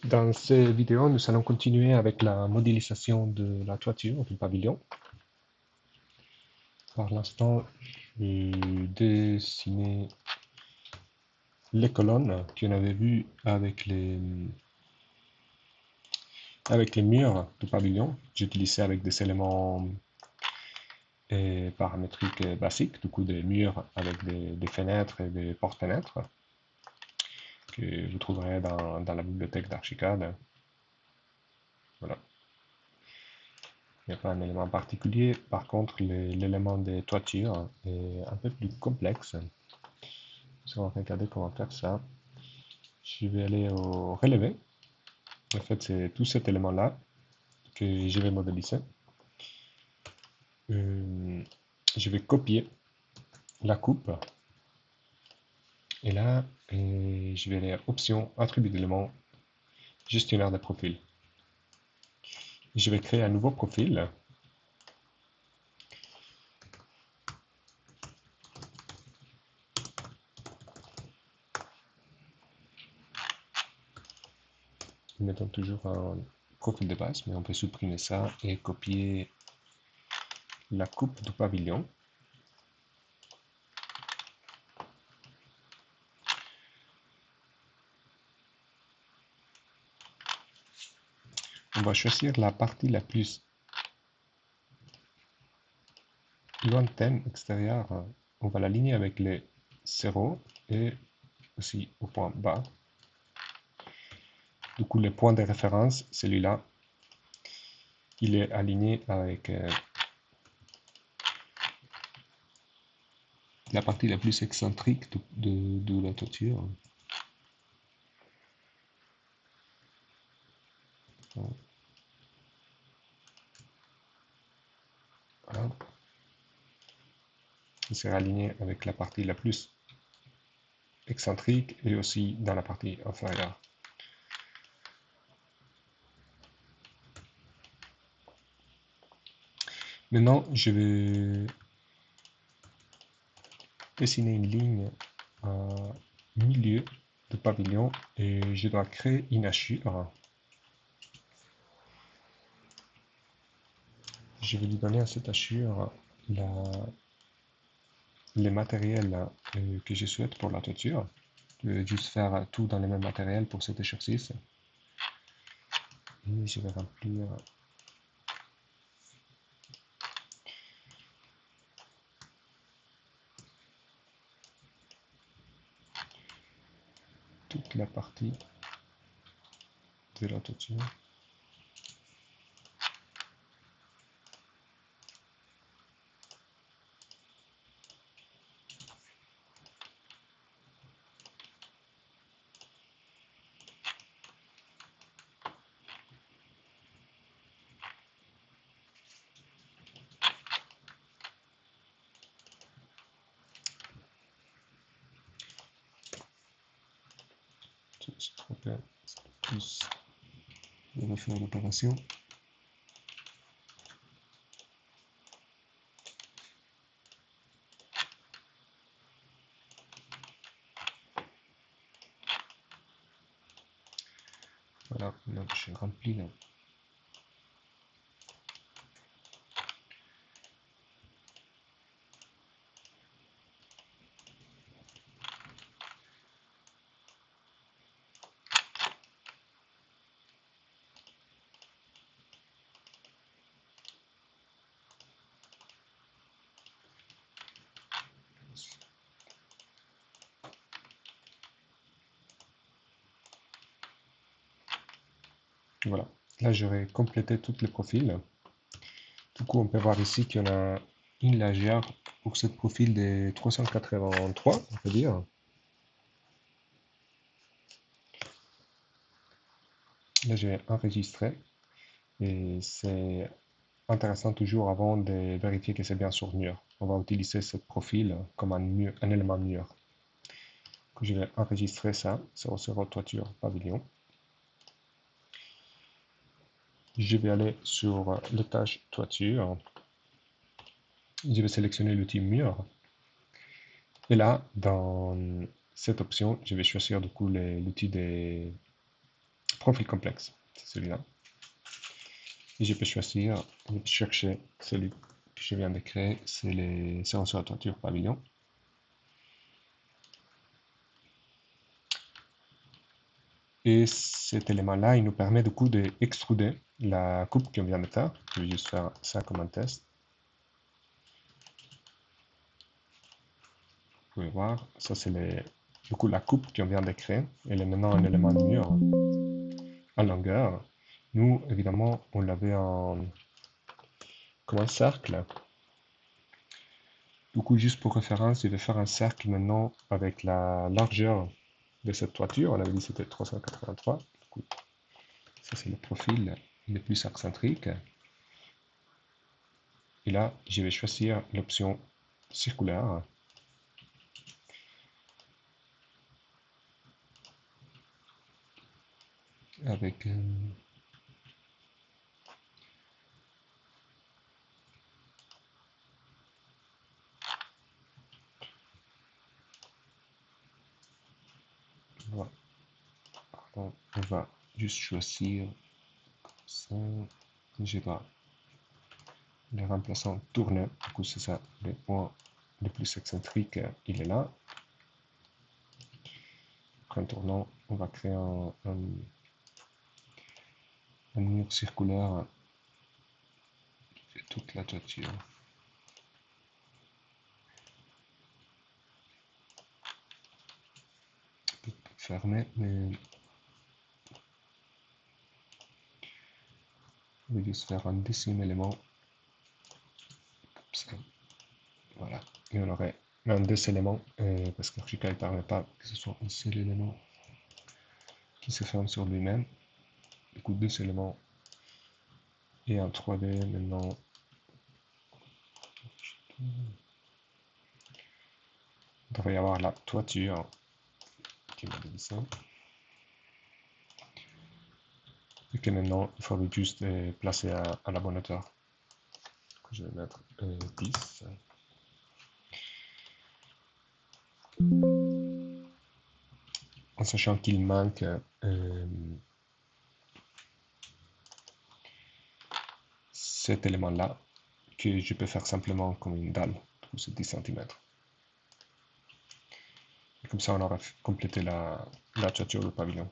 Dans cette vidéo, nous allons continuer avec la modélisation de la toiture du pavillon. Par l'instant, je vais dessiner les colonnes qu'on avait vues avec les murs du pavillon. J'utilisais avec des éléments paramétriques basiques, du coup des murs avec des fenêtres et des portes-fenêtres que vous trouverez dans la bibliothèque d'Archicad. Voilà. Il n'y a pas un élément particulier. Par contre, l'élément des toitures est un peu plus complexe. Si on va regarder comment faire ça, je vais aller au relevé. En fait, c'est tout cet élément-là que je vais modéliser. Euh, je vais copier la coupe. Et là, je vais aller à Options, Attributs d'éléments, Gestionnaire de profil. Je vais créer un nouveau profil. Mettons toujours un profil de base, mais on peut supprimer ça et copier la coupe du pavillon. On va choisir la partie la plus lointaine extérieure. On va l'aligner avec les 0 et aussi au point bas. Du coup, le point de référence, celui-là, il est aligné avec la partie la plus excentrique de la toiture. Voilà. Il sera aligné avec la partie la plus excentrique et aussi dans la partie inférieure. Maintenant, je vais dessiner une ligne à milieu du pavillon et je dois créer une hachure. Je vais lui donner à cette hachure les matériels que je souhaite pour la toiture. Je vais juste faire tout dans le même matériel pour cet exercice. Et je vais remplir toute la partie de la toiture. Plus de refaire l'opération. Voilà, donc je remplis là. Voilà, là j'aurai complété tous les profils. Du coup, on peut voir ici qu'il y en a une lagère pour ce profil des 383, on peut dire. Là, j'ai enregistré et c'est intéressant toujours avant de vérifier que c'est bien sur mur. On va utiliser ce profil comme un élément mur. Je vais enregistrer ça sur toiture pavillon. Je vais aller sur l'étage toiture. Je vais sélectionner l'outil mur. Et là, dans cette option, je vais choisir du coup l'outil des profil complexe, c'est celui-là. Et je peux choisir, je peux chercher celui que je viens de créer, c'est sur la toiture pavillon. Et cet élément-là, il nous permet du coup d'extruder la coupe qu'on vient de faire. Je vais juste faire ça comme un test. Vous pouvez voir, ça c'est du coup la coupe qu'on vient de créer. Elle est maintenant un élément de mur en longueur. Nous, évidemment, on l'avait comme un cercle. Du coup, juste pour référence, je vais faire un cercle maintenant avec la largeur de cette toiture. On avait dit que c'était 383. Du coup, ça c'est le profil le plus excentrique. Et là, je vais choisir l'option circulaire. Avec voilà. On va juste choisir ça. Je vais le remplaçant tourner. Du coup, c'est ça, le point le plus excentrique, il est là. En tournant, on va créer un mur circulaire qui fait toute la toiture. Fermé, mais on va juste faire un deuxième élément. Comme ça. Voilà. Et on aurait un deux éléments, parce qu'Archicad ne permet pas que ce soit un seul élément qui se ferme sur lui-même. Du coup, deux éléments et un 3D maintenant. Il devrait y avoir la toiture qui m'a dit ça. Et que maintenant, il faudrait juste placer à la bonne hauteur. Je vais mettre 10. En sachant qu'il manque cet élément-là, que je peux faire simplement comme une dalle, c'est 10 cm. Et comme ça, on aura complété la toiture du pavillon.